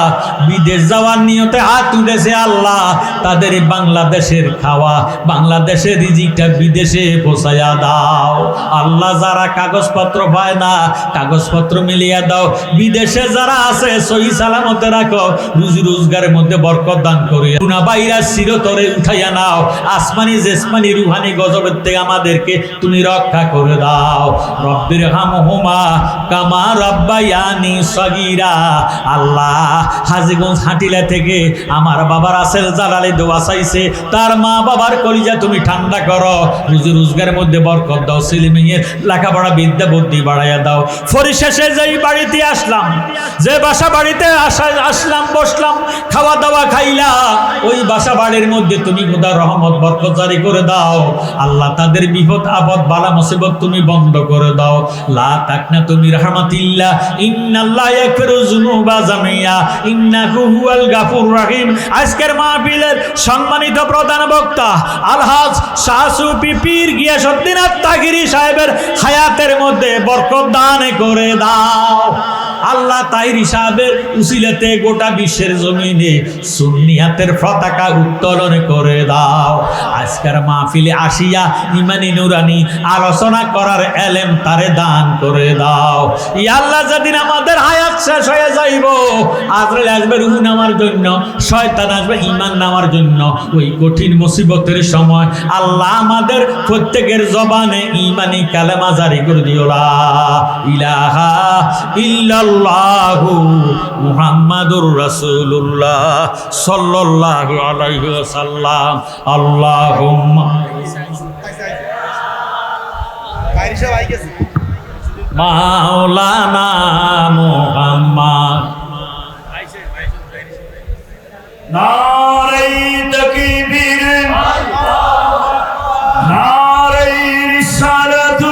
বিদেশ যাওয়ার নিয়তে হাত তুলেছে আল্লাহ, তাদের বাংলাদেশের খাওয়া বাংলাদেশের রিজিকটা বিদেশে পৌঁছাইয়া দাও। আল্লাহ, যারা কাগজপত্র পায় না কাগজপত্র মিলিয়ে দাও। বিদেশে যারা আছে সহি সালামতে রাখো, রুজি রোজগারের মধ্যে বরকত দান করিয়া গুনাহ বাইরা চিরতরে উঠাইয়া নাও। আসমানি জেসমানি রুহানি গজবের থেকে আমাদেরকে তুমি রক্ষা করে দাও। রব্বির হামহুমা কামা রাব্বায়ানি সগীরা। আল্লাহ, হাজীগঞ্জ হাটিলা থেকে আমার বাবার আসেল জালালে দোয়া চাইছে, তার মা বাবার কলিজা তুমি ঠান্ডা করো, রুজি রোজগারের মধ্যে বরকত দাও, ছেলে মেয়ের লেখাপড়া বিদ্যা বুদ্ধি বাড়াইয়া দাও। পরিশেষে যেই বাড়িতে আসলাম, যে বাসা বাড়িতে আসলাম বসলাম, খাওয়া দাওয়া খাইলা, ওই বাসা বাড়ির মধ্যে তুমি খোদার রহমত বরকত জারি করে দাও। আল্লাহ, তাদের বিপদ আপদ বালা মুসিবত তুমি বন্ধ করে দাও। লা তাকনাতু মির রাহমাতিল্লাহ, ইন্নাল্লাহ ইয়াগফিরু যুনুবা জামিয়া, ইন্নাহু হুয়াল গাফুরুর রহিম। আজকের মাহফিলের সম্মানিত প্রধান বক্তা আলহাজ শাহ সুফি পীর গিয়াসউদ্দিন আত্তাগিরি সাহেবের হায়াতের মধ্যে বরকত দান করে দাও। আল্লাহ, তাইরি সাহেবের উসিলাতে গোটা বিশ্বের জমিনে সুন্নিয়াতের পতাকা উত্তোলন করে দাও। আজকের মাহফিলে আসিয়া ইমানি নুরানি আলোচনা করার এলেম তারে দান করে দাও। ইয়া আল্লাহ, যেদিন আমাদের হায়াত শেষ হয়ে যাইব, আজরাইল আসবে রূহ নেওয়ার জন্য, শয়তান আসবে ঈমান নেওয়ার জন্য, ওই কঠিন মুসিবতের সময় আল্লাহ আমাদের প্রত্যেকের জবানে ঈমানি কালেমা জারি করে দিও। লা ইলাহা ইল্লাল্লাহু মুহাম্মাদুর রাসূলুল্লাহ সাল্লাল্লাহু আলাইহি ওয়াসাল্লাম। আল্লাহুম্মা মাওলানা মুহাম্মদ। নারে তাকবীর, নারে রিসালাত,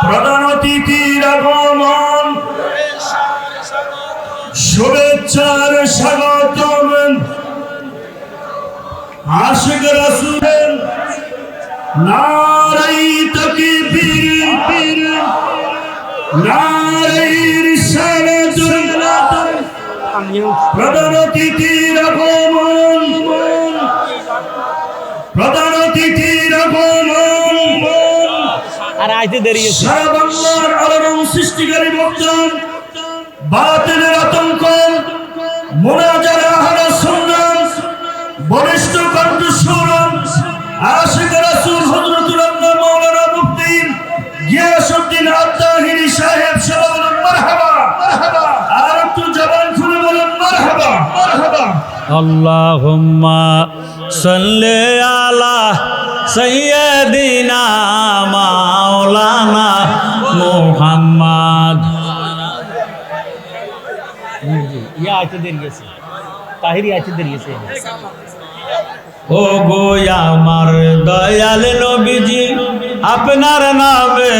প্রধান অতিথির আগমন, শুভেচ্ছার স্বাগতম, আশিক রাসূল। নারে তাকবীর, নারে রিসালাত, প্রধান অতিথির আগমন, প্রধান অতিথির আগমন। আর আইতে দেরি আছে। সারা বাংলার আলোড়ন সৃষ্টিকারী বক্তা, বাতিলের আতঙ্ক, মুনাজারে আহলে সুন্নাত, বরিষ্ঠ কণ্ঠস্বর, আশিক রাসূল হযরতুল আল্লাহ মাওলানা মুফতি গিয়াসউদ্দিন আত্তাহিরি সাহেব সবাই বলেন মারহাবা, মারহাবা। আর একটু জবান খুলে বলেন মারহাবা, মারহাবা। আল্লাহুম্মা সাল্লি আলা সাইয়্যিদিনা মাওলানা মুহাম্মদ। ইয়া আইতে দেরি আছে, তাহিরি আইতে দেরি আছে। ও গো আমার দয়াল নবীজি আপনার নামে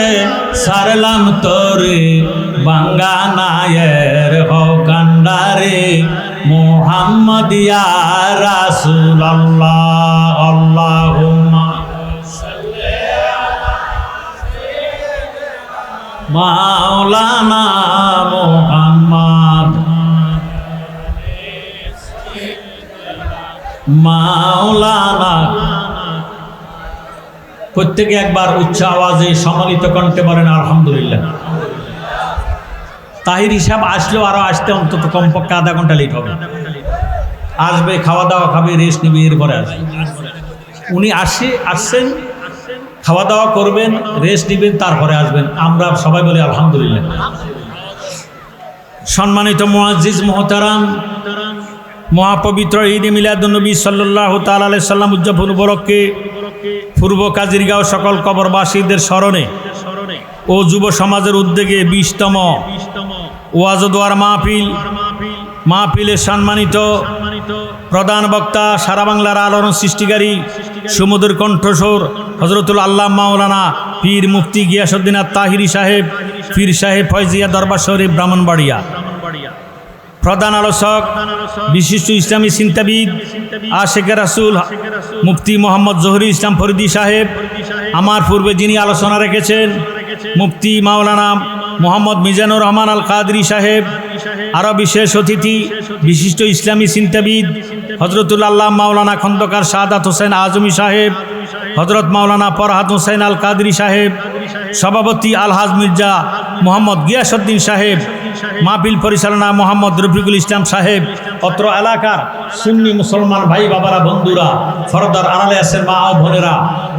সারলাম তোরে বাঙ্গানায়ের হকান্ডারে মুহাম্মদ ইয়া রাসূলুল্লাহ আল্লাহুম্মা মাওলানা মুহাম্মদ মাওলানা। প্রত্যেকে একবার উচ্চ আওয়াজে সম্মিলিত কণ্ঠে বলেন আলহামদুলিল্লাহ। তাহির হিসাব আসলেও আরো আসতে অন্তত কমপক্ষে আধা ঘন্টা লেট হবে। আসবে, খাওয়া দাওয়া খাবে, রেস্ট নিবে, এরপরে আসবে। উনি আসছেন, খাওয়া দাওয়া করবেন, রেস্ট নিবেন, তারপরে আসবেন। আমরা সবাই বলি আলহামদুলিল্লাহ। সম্মানিত মুআজ্জিজ মুহতারাম, মহাপবিত্র ঈদ মিলাদুন্নবী সাল্লাল্লাহু তাআলা আলাইহি সাল্লাম উদযাপন উপলক্ষে পূর্ব কাজিরগাঁও সকল কবরবাসীদের স্মরণে ও যুব সমাজের উদ্যোগে 20তম ওয়াজ ও দোয়ার মাহফিলে সম্মানিত প্রধান বক্তা, সারা বাংলার আলোড়ন সৃষ্টিকারী সুমধুর কণ্ঠস্বর হযরতুল আল্লাহ মাওলানা পীর মুফতি গিয়াসউদ্দিন আত-তাহিরি সাহেব, পীর সাহেব ফয়জিয়া দরবার শরীফ ব্রাহ্মণবাড়িয়া। প্রধান আলোচক বিশিষ্ট ইসলামী চিন্তাবিদ আশেকে রাসূল মুফতি মোহাম্মদ জহুরুল ইসলাম ফরিদী সাহেব। আমার পূর্বে যিনি আলোচনা রেখেছেন মুফতি মাওলানা মোহাম্মদ মিজানুর রহমান আল কাদরি সাহেব। আরও বিশেষ অতিথি বিশিষ্ট ইসলামী চিন্তাবিদ হযরতুল আল্লাহ মাওলানা খন্দকার শাহাদাত হোসেন আজমি সাহেব, হযরত মাওলানা ফরহাদ হোসেন আল কাদরি সাহেব, সভাপতি আলহাজ মির্জা মোহাম্মদ গিয়াসউদ্দিন সাহেব, মাহফিল পরিচালনা মোহাম্মদ রফিকুল ইসলাম সাহেব, অত্র এলাকার সুন্নি মুসলমান ভাই বাবারা, বন্ধুরা, ফরদার আড়ালে আছেন মা ও বোনেরা,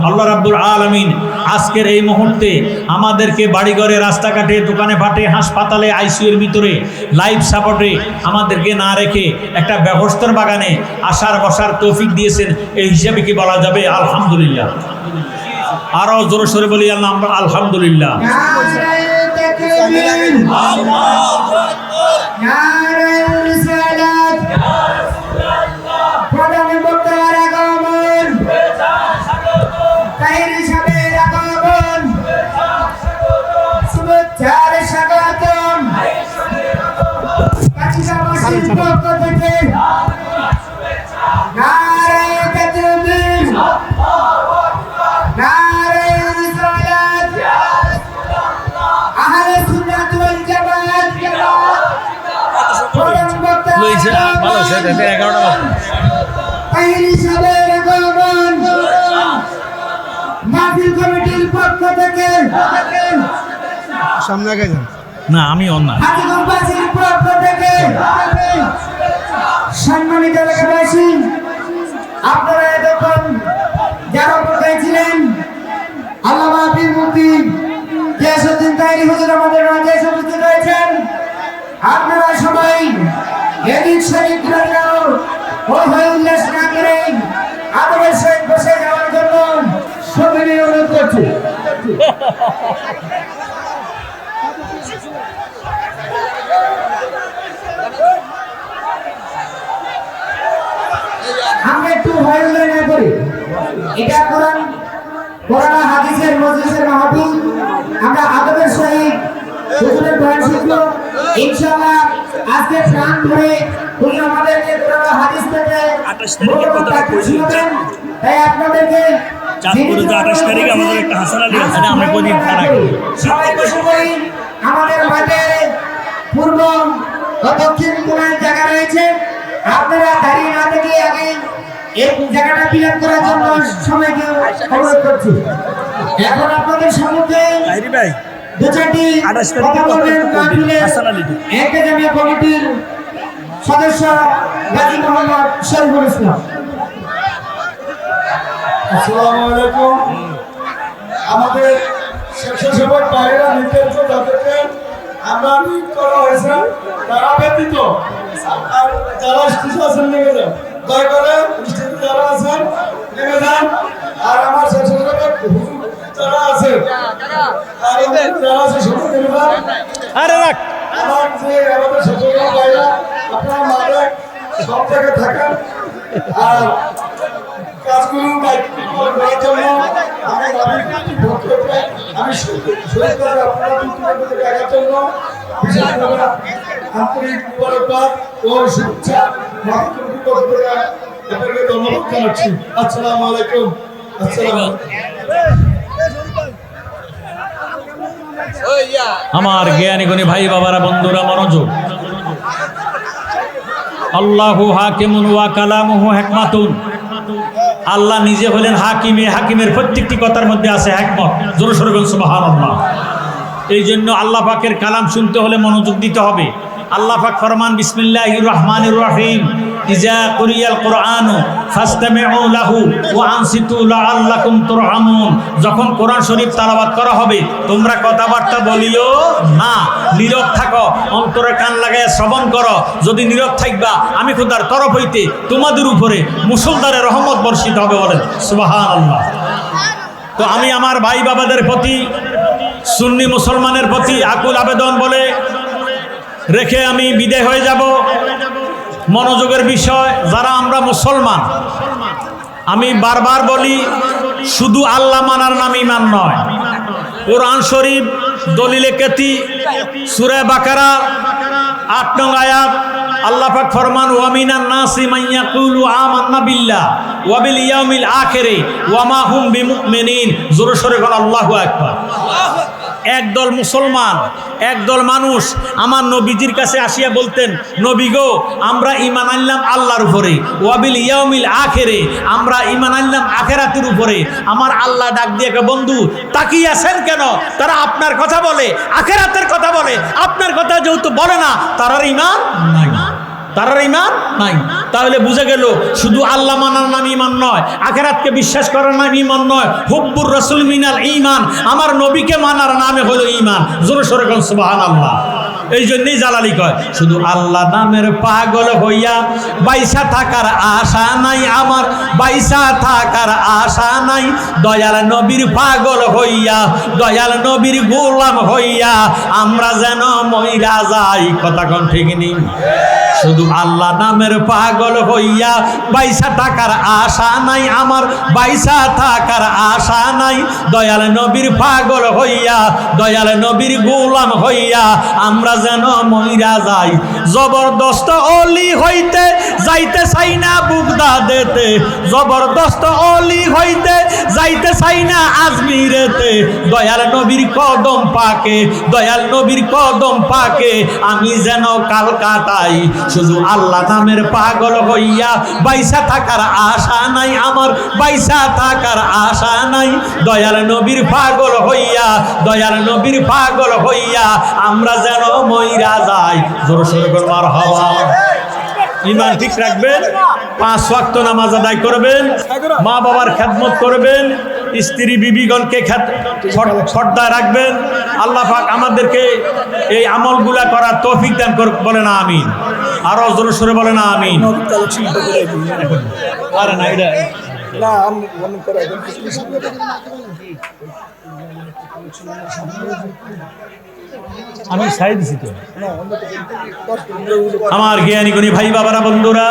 আল্লাহ রাব্বুল আলামিন আজকের এই মুহূর্তে আমাদেরকে বাড়িঘরে, রাস্তাঘাটে, দোকানে ফাটে, হাসপাতালে, আইসিইউর ভিতরে লাইফ সাপোর্টে আমাদেরকে না রেখে একটা ব্যবস্থার বাগানে আসার বসার তৌফিক দিয়েছেন। এই হিসাবে কি বলা যাবে আলহামদুলিল্লাহ? আরো জোরে সোরে বলি আমরা আলহামদুলিল্লাহ। না আমি অন্যায় সম্মানিত এলাকাবাসী, আপনারা এতক্ষণ যারা উপস্থিত ছিলেন আল্লামা পীর মুফতি গিয়াসউদ্দিন তাহিরি হুজুর আমাদের মাঝে উপস্থিত রয়েছেন। আপনারা সবাই এদিক সেদিক ঘুরেও হই উল্লাস না করে আদরের সহিত বসে যাওয়ার জন্য সবিনয় অনুরোধ করছি। আমরা একটু হই উল্লাস না করি। এটা কোরআন হাদিসের মজলিসের মাহফিল। আমরা আদরের সহিত হুজুরের বয়ান শিখব ইনশাআল্লাহ। আজকে প্রাণ ধরে হুজুর আমাদেরকে কোরআন হাদিস থেকে 28 তারিখের কথাটা কইছিলেন, তাই আপনাদেরকে চাঁদপুরে 28 তারিখে আমাদের একটা হাসান আলী আছে, আমরা প্রদীপ খানা সবাই বসে পড়ি। আমাদের মাঠে পূর্ব ও দক্ষিণ কোণায় জায়গা রয়েছে, আপনারা দাঁড়িয়ে না থেকে আগে এই জায়গাটা ক্লিয়ার করার জন্য সবাইকে অনুরোধ করছি। এখন আপনাদের সম্মুখে ভাই দু চারটি কথা বলবেন একে জামিয়া কমিটির সদস্য গাজী মোহাম্মদ শরীফুল ইসলাম। আসসালামু আলাইকুম। আমাদের স্বেচ্ছাসেবক ভাইয়েরা নির্ধারিত যাদেরকে আমরা নিয়োগ করা হয়েছে তারা ব্যতীত আর যারা স্টেজে আছেন নেমে যান, দয়া করে স্টেজে যারা আছেন নেমে যান। আর আমার স্বেচ্ছাসেবক যারা আছে আর যারা আছে সবাই নেমে যান। আরে রাখ আমার যে আমাদের স্বেচ্ছাসেবক ভাইয়েরা আপনারা মাঠে সব জায়গায় থাকেন। আর কাজগুলো করার জন্য আমি শহীদ করে আপনারা দুটি দেখার জন্য বিশেষভাবে আন্তরিক মুবারকবাদ ও শুভেচ্ছা আপনাকে ধন্যবাদ জানাচ্ছি। আসসালামু আলাইকুম। আমার জ্ঞানী গুণী ভাই বাবারা বন্ধুরা মনোযোগ। আল্লাহু হাকিমুন ওয়া কালামুহু হিকমাতুন। আল্লাহ নিজে হলেন হাকিম, হাকিমের প্রত্যেকটি কথার মধ্যে আছে হিকমত। জোরে সোরে বলুন সুবহানাল্লাহ। এই জন্য আল্লাহ পাকের কালাম শুনতে হলে মনোযোগ দিতে হবে। আল্লাহ পাক ফরমান বিসমিল্লাহির রহমানির রহিম ইজা কুরিয়াল কুরআনু ফাসতামিউ লাহু ওয়া আনসিতু লাআল্লাকুম তুরহামুন। যখন কোরআন শরীফ তেলাওয়াত করা হবে তোমরা কথাবার্তা বলিও না, নীরব থাকো, অন্তরে কান লাগায় শ্রবণ করো। যদি নীরব থাকবা আমি খোদার তরফ হইতে তোমাদের উপরে মুসলধারে রহমত বর্ষিত হবে। বলেন সুবহানাল্লাহ। তো আমি আমার ভাই বাবাদের প্রতি, সুন্নি মুসলমানের প্রতি আকুল আবেদন বলে রেখে আমি বিদায় হয়ে যাব। মনোযোগের বিষয়, যারা আমরা মুসলমান, আমি বারবার বলি শুধু আল্লাহ মানার নাম ঈমান নয়। কোরআন শরীফ দলিলে কেতি সূরা বাকারা ৮ নং আয়াত আল্লাহ পাক ফরমান ওয়া মিনান নাসি মান ইয়াকুলু আমান্না বিল্লাহ ওয়া বিল ইয়াউমিল আখিরি ওয়া মা হুম বিমুমিনিন। জোরে সোরে বল আল্লাহু আকবার। একদল মুসলমান, একদল মানুষ আমার নবীজির কাছে আসিয়া বলতেন, নবী গো আমরা ঈমান আনলাম আল্লাহর উপরে, ওয়া বিল ইয়াউমিল আখিরি আমরা ঈমান আনলাম আখিরাতের উপরে। আমার আল্লাহ ডাক দিয়ে কে বন্ধু তাকিয়ে আছেন কেন? তারা আপনার কথা বলে, আখিরাতের কথা বলে, আপনার কথা যেহেতু বলে না তারার ঈমান নাই, তারার ঈমান নাই। তাহলে বুঝে গেল শুধু আল্লাহ মানার নাম ঈমান নয়, আখিরাতকে বিশ্বাস করার নাম ঈমান নয়। হুব্বুর রাসূল মিনাল ঈমান, আমার নবীকে মানার নামে হলো ঈমান। জোরে সোরে বলেন সুবহানাল্লাহ। এই জন্যই জালালি কয় শুধু আল্লাহ নামের পাগল হইয়া বাইসা থাকার আশা নাই আমার, বাইসা থাকার আশা নাই। দয়াল নবীর পাগল হইয়া, দয়াল নবীর গোলাম হইয়া আমরা যেন মইরা যাই। কথা কোন ঠিক নেই? শুধু আল্লাহ নামের পাগল হইয়া বাইসা থাকার আশা নাই আমার, বাইসা থাকার আশা নাই। দয়াল নবীর পাগল হইয়া, দয়াল নবীর গোলাম হইয়া আমরা যেন মইরা যাই। জবরদস্ত অলি হইতে যাইতে চাই না বুগদাদেতে, জবরদস্ত অলি হইতে যাইতে চাই না আজমিরেতে। দয়াল নবীর কদম পাকে, দয়াল নবীর কদম পাকে আমি যেন কালকাটাই। শুধু আল্লাহ নামের পাগল হইয়া বাইসা থাকার আশা নাই আমার, বাইসা থাকার আশা নাই। দয়াল নবীর পাগল হইয়া, দয়াল নবীর পাগল হইয়া আমরা যেন মইরা যাই। জোরে সোরে বল মারহাবা। ঈমান ঠিক রাখবেন, 5 ওয়াক্ত নামাজ আদায় করবেন, মা বাবার খেদমত করবেন, স্ত্রী বিবিগণকে পর্দায় রাখবেন। আল্লাহ পাক আমাদেরকে এই আমলগুলা করার তৌফিক দান করুক। বলে না আমিন। আরো জোরে সোরে বলে না আমিন। আরে না এটা না আমি করে আমি ছাই দিছি তো। আমার জ্ঞানী গুণী ভাই বাবারা বন্ধুরা,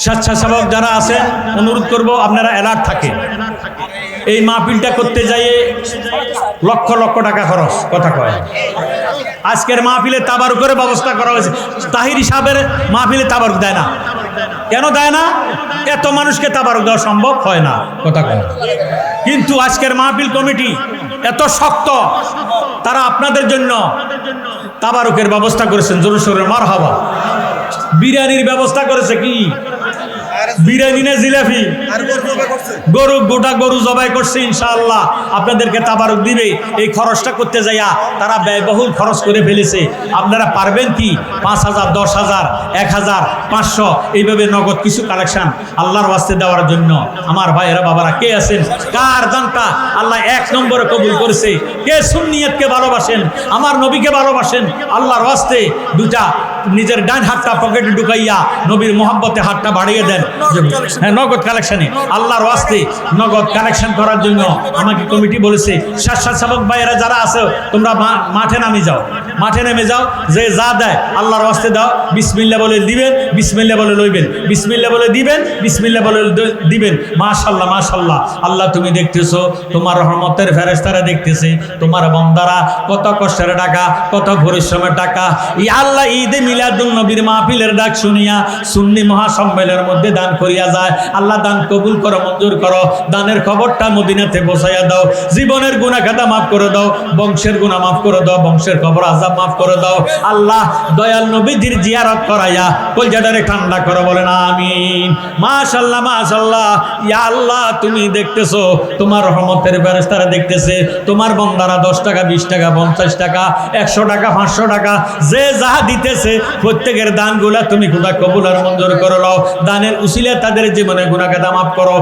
স্বেচ্ছাসেবক যারা আছেন অনুরোধ করব আপনারা অ্যালার্ট থাকে। এই মাহফিলটা করতে যাইয়ে লক্ষ লক্ষ টাকা খরচ। কথা কয় আজকের মাহফিলে তাবারুকের ব্যবস্থা করা হয়েছে। তাহির সাহেবের মাহফিলে তাবারুক দেয় না। কেন দেয় না? এত মানুষকে তাবারুক দেওয়া সম্ভব হয় না। কথা কয় কিন্তু আজকের মাহফিল কমিটি এত শক্ত, তারা আপনাদের জন্য তাবারুকের ব্যবস্থা করেছেন। জোরে সোরে মারহাবা। বিরিয়ানির ব্যবস্থা করেছে। কি বিরিয়ানি না জিলাপি? গরু, গোটা গরু জবাই করছে। ইনশাআল্লাহ আপনাদেরকে তাবারুক দিবে। এই খরচটা করতে যাইয়া তারা ব্যয়বহুল খরচ করে ফেলেছে। আপনারা পারবেন কি 5,000, 10,000, 1,000, 500 এইভাবে নগদ কিছু কালেকশন আল্লাহর ওয়াস্তে দেওয়ার জন্য? আমার ভাইয়েরা বাবারা কে আছেন? কার দানটা আল্লাহ 1 নম্বরে কবুল করেছে? কে সুন্নিয়তকে ভালোবাসেন, আমার নবীকে ভালোবাসেন? আল্লাহর ওয়াস্তে 2টা নিজের ডান হাতটা পকেটে ঢুকাইয়া নবীর মোহাব্বতে হাতটা বাড়িয়ে দেন। হ্যাঁ, নগদ কালেকশনে আল্লাহর ওয়াস্তে নগদ কালেকশন করার জন্য আমাকে কমিটি বলেছে, স্বেচ্ছাসেবক ভাইয়েরা যারা আছে তোমরা মাঠে নামে যাও, মাঠে নেমে যাও, যে যা দেয় আল্লাহর ওয়াস্তে দাও। বিসমিল্লাহ বলে দিবেন, বিসমিল্লাহ বলে লইবেন, বিসমিল্লাহ বলে দিবেন, বিসমিল্লাহ বলে দিবেন। মাশাআল্লাহ মাশাআল্লাহ। আল্লাহ তুমি দেখতেছো, তোমার রহমতের ফেরেশতারা দেখতেছে তোমার বান্দারা কত কষ্টের টাকা, কত পরিশ্রমের টাকা। ইয়া আল্লাহ, ঈদে মিলাদুন নবীর মাহফিলের ডাক শুনিয়া সুন্নি মহাসম্মেলনের মধ্যে দান করিয়া যায়। আল্লাহ দান কবুল করো, মঞ্জুর করো। দানের খবরটা মদিনাতে পৌঁছাইয়া দাও। জীবনের গুনাহ খাতা মাফ করে দাও, বংশের গুনাহ মাফ করে দাও, বংশের কবর আযাব মাফ করে দাও। আল্লাহ দয়াল নবীজির জিয়ারত করাইয়া কলজাটারে ঠান্ডা করো, বলেন আমিন। মাশাআল্লাহ মাশাআল্লাহ। ইয়া আল্লাহ, তুমি দেখতেছো, তোমার রহমতের ফেরেশতারা দেখতেছে তোমার বান্দারা 10 টাকা, 20 টাকা, 50 টাকা, 100 টাকা, 500 টাকা যে যা দিতেছে প্রত্যেকের দানগুলা তুমি খোদা কবুল আর মঞ্জুর করে নাও। দানের উসিলায় তাদের জীবনে গুনাহ খাতা মাফ করো।